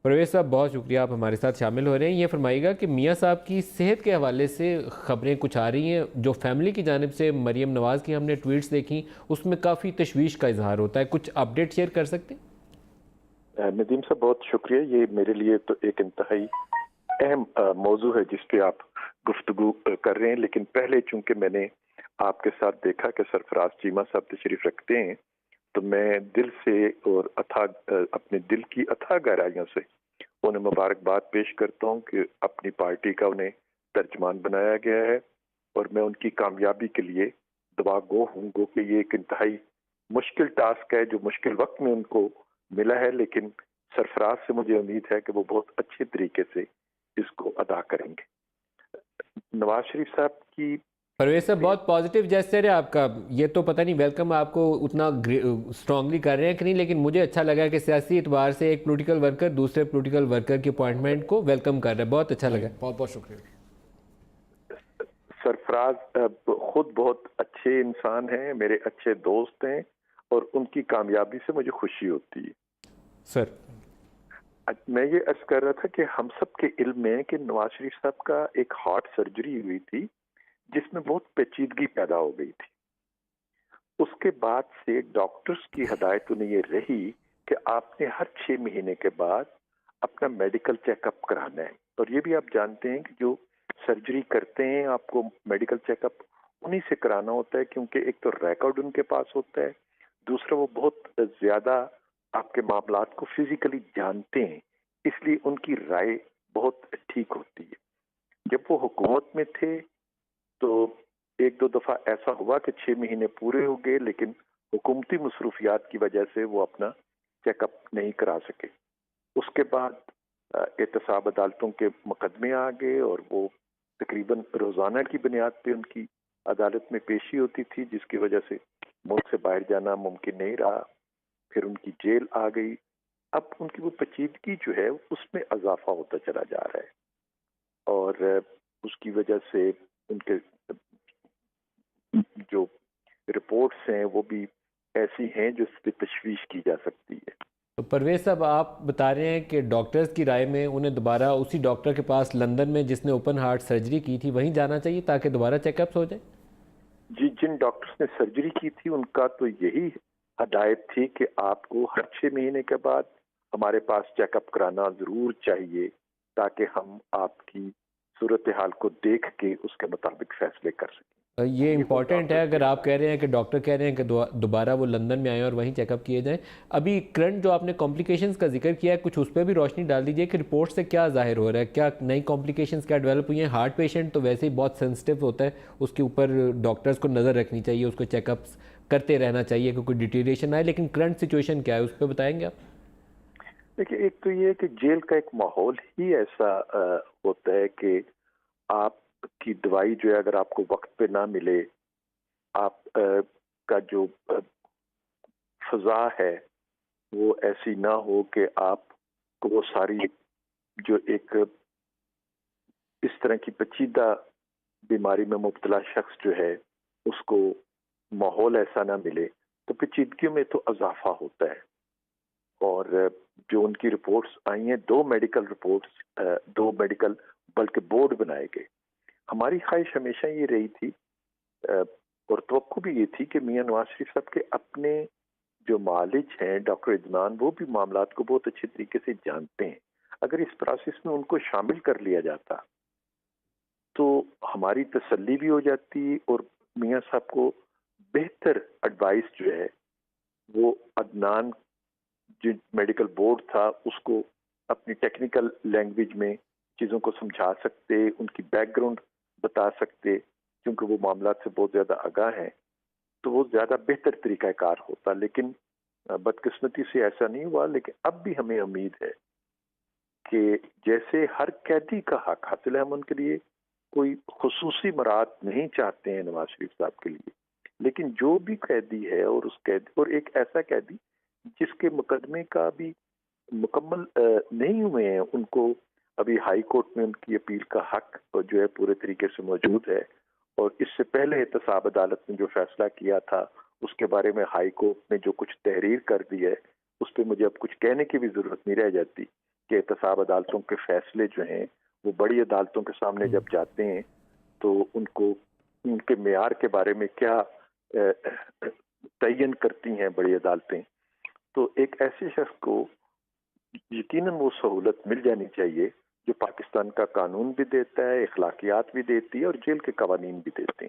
پرویز صاحب بہت شکریہ، آپ ہمارے ساتھ شامل ہو رہے ہیں۔ یہ فرمائیے گا کہ میاں صاحب کی صحت کے حوالے سے خبریں کچھ آ رہی ہیں جو فیملی کی جانب سے، مریم نواز کی ہم نے ٹویٹس دیکھیں، اس میں کافی تشویش کا اظہار ہوتا ہے، کچھ اپڈیٹ شیئر کر سکتے ہیں؟ ندیم صاحب بہت شکریہ، یہ میرے لیے تو ایک انتہائی اہم موضوع ہے جس پہ آپ گفتگو کر رہے ہیں، لیکن پہلے چونکہ میں نے آپ کے ساتھ دیکھا کہ سرفراز چیمہ صاحب تشریف رکھتے ہیں، تو میں دل سے اور اپنے دل کی اتھاہ گہرائیوں سے انہیں مبارکباد پیش کرتا ہوں کہ اپنی پارٹی کا انہیں ترجمان بنایا گیا ہے، اور میں ان کی کامیابی کے لیے دعا گو ہوں گو کہ یہ ایک انتہائی مشکل ٹاسک ہے جو مشکل وقت میں ان کو ملا ہے، لیکن سرفراز سے مجھے امید ہے کہ وہ بہت اچھے طریقے سے اس کو ادا کریں گے۔ نواز شریف صاحب کی پرویز صاحب بہت پازیٹیو جیسچر ہے آپ کا، یہ تو پتہ نہیں ویلکم آپ کو اتنا اسٹرانگلی کر رہے ہیں کہ نہیں، لیکن مجھے اچھا لگا کہ سیاسی اعتبار سے ایک پولیٹیکل ورکر دوسرے پولیٹیکل ورکر کی اپوائنٹمنٹ کو ویلکم کر رہا ہے، بہت اچھا لگا۔ بہت بہت شکریہ۔ سرفراز خود بہت اچھے انسان ہیں، میرے اچھے دوست ہیں، اور ان کی کامیابی سے مجھے خوشی ہوتی ہے۔ سر میں یہ عرض کر رہا تھا کہ ہم سب کے علم میں ہے کہ نواز شریف صاحب کا ایک ہارٹ سرجری ہوئی تھی جس میں بہت پیچیدگی پیدا ہو گئی تھی۔ اس کے بعد سے ڈاکٹرز کی ہدایت انہیں یہ رہی کہ آپ نے ہر 6 مہینے کے بعد اپنا میڈیکل چیک اپ کرانا ہے، اور یہ بھی آپ جانتے ہیں کہ جو سرجری کرتے ہیں آپ کو میڈیکل چیک اپ انہی سے کرانا ہوتا ہے، کیونکہ ایک تو ریکارڈ ان کے پاس ہوتا ہے، دوسرا وہ بہت زیادہ آپ کے معاملات کو فزیکلی جانتے ہیں، اس لیے ان کی رائے بہت ٹھیک ہوتی ہے۔ جب وہ حکومت میں تھے تو ایک دو دفعہ ایسا ہوا کہ 6 مہینے پورے ہو گئے، لیکن حکومتی مصروفیات کی وجہ سے وہ اپنا چیک اپ نہیں کرا سکے۔ اس کے بعد احتساب عدالتوں کے مقدمے آ گئے، اور وہ تقریباً روزانہ کی بنیاد پہ ان کی عدالت میں پیشی ہوتی تھی، جس کی وجہ سے ملک سے باہر جانا ممکن نہیں رہا۔ پھر ان کی جیل آ گئی۔ اب ان کی وہ پیچیدگی جو ہے اس میں اضافہ ہوتا چلا جا رہا ہے، اور اس کی وجہ سے ان کے جو رپورٹس ہیں وہ بھی ایسی ہیں جو اس پہ تشویش کی جا سکتی ہے۔ تو پرویز صاحب آپ بتا رہے ہیں کہ ڈاکٹرز کی رائے میں انہیں دوبارہ اسی ڈاکٹر کے پاس لندن میں جس نے اوپن ہارٹ سرجری کی تھی وہیں جانا چاہیے تاکہ دوبارہ چیک اپس ہو جائے؟ جی، جن ڈاکٹرز نے سرجری کی تھی ان کا تو یہی ہدایت تھی کہ آپ کو ہر 6 مہینے کے بعد ہمارے پاس چیک اپ کرانا ضرور چاہیے، تاکہ ہم آپ کی صورتحال کو دیکھ کے اس کے مطابق فیصلے کر سکیں۔ یہ امپورٹنٹ ہے، اگر آپ کہہ رہے ہیں کہ ڈاکٹر کہہ رہے ہیں کہ دوبارہ وہ لندن میں آئیں اور وہیں چیک اپ کیے جائیں۔ ابھی کرنٹ جو آپ نے کمپلیکیشنز کا ذکر کیا ہے، کچھ اس پہ بھی روشنی ڈال دیجئے کہ رپورٹ سے کیا ظاہر ہو رہا ہے، کیا نئی کمپلیکیشنز کیا ڈیولپ ہوئی ہیں؟ ہارٹ پیشنٹ تو ویسے ہی بہت سینسٹیو ہوتا ہے، اس کے اوپر ڈاکٹرز کو نظر رکھنی چاہیے، اس کو چیک اپس کرتے رہنا چاہیے کہ کوئی ڈیٹیریشن آئے، لیکن کرنٹ سچویشن کیا ہے اس پہ بتائیں گے آپ؟ دیکھیے، ایک تو یہ ہے کہ جیل کا ایک ماحول ہی ایسا ہوتا ہے کہ آپ کی دوائی جو ہے اگر آپ کو وقت پہ نہ ملے، آپ کا جو فضا ہے وہ ایسی نہ ہو کہ آپ کو وہ ساری جو ایک اس طرح کی پیچیدہ بیماری میں مبتلا شخص جو ہے اس کو ماحول ایسا نہ ملے، تو پیچیدگیوں میں تو اضافہ ہوتا ہے۔ اور جو ان کی رپورٹس آئی ہیں، 2 میڈیکل رپورٹس، 2 میڈیکل بلکہ بورڈ بنائے گئے۔ ہماری خواہش ہمیشہ یہ رہی تھی اور توقع بھی یہ تھی کہ میاں نواز شریف صاحب کے اپنے جو معالج ہیں ڈاکٹر عدنان، وہ بھی معاملات کو بہت اچھے طریقے سے جانتے ہیں۔ اگر اس پروسیس میں ان کو شامل کر لیا جاتا تو ہماری تسلی بھی ہو جاتی، اور میاں صاحب کو بہتر ایڈوائس جو ہے وہ عدنان جو میڈیکل بورڈ تھا اس کو اپنی ٹیکنیکل لینگویج میں چیزوں کو سمجھا سکتے، ان کی بیک گراؤنڈ بتا سکتے، کیونکہ وہ معاملات سے بہت زیادہ آگاہ ہیں، تو وہ زیادہ بہتر طریقہ کار ہوتا۔ لیکن بدقسمتی سے ایسا نہیں ہوا، لیکن اب بھی ہمیں امید ہے کہ جیسے ہر قیدی کا حق حاصل ہے، ہم ان کے لیے کوئی خصوصی مراعات نہیں چاہتے ہیں نواز شریف صاحب کے لیے، لیکن جو بھی قیدی ہے اور اس قیدی، اور ایک ایسا قیدی جس کے مقدمے کا بھی مکمل نہیں ہوئے ہیں، ان کو ابھی ہائی کورٹ میں ان کی اپیل کا حق جو ہے پورے طریقے سے موجود ہے، اور اس سے پہلے احتساب عدالت نے جو فیصلہ کیا تھا اس کے بارے میں ہائی کورٹ نے جو کچھ تحریر کر دی ہے، اس پہ مجھے اب کچھ کہنے کی بھی ضرورت نہیں رہ جاتی، کہ احتساب عدالتوں کے فیصلے جو ہیں وہ بڑی عدالتوں کے سامنے جب جاتے ہیں تو ان کو ان کے معیار کے بارے میں کیا تعین کرتی ہیں بڑی عدالتیں، تو ایک ایسے شخص کو یقیناً وہ سہولت مل جانی چاہیے جو پاکستان کا قانون بھی دیتا ہے، اخلاقیات بھی دیتی ہے اور جیل کے قوانین بھی دیتے ہیں۔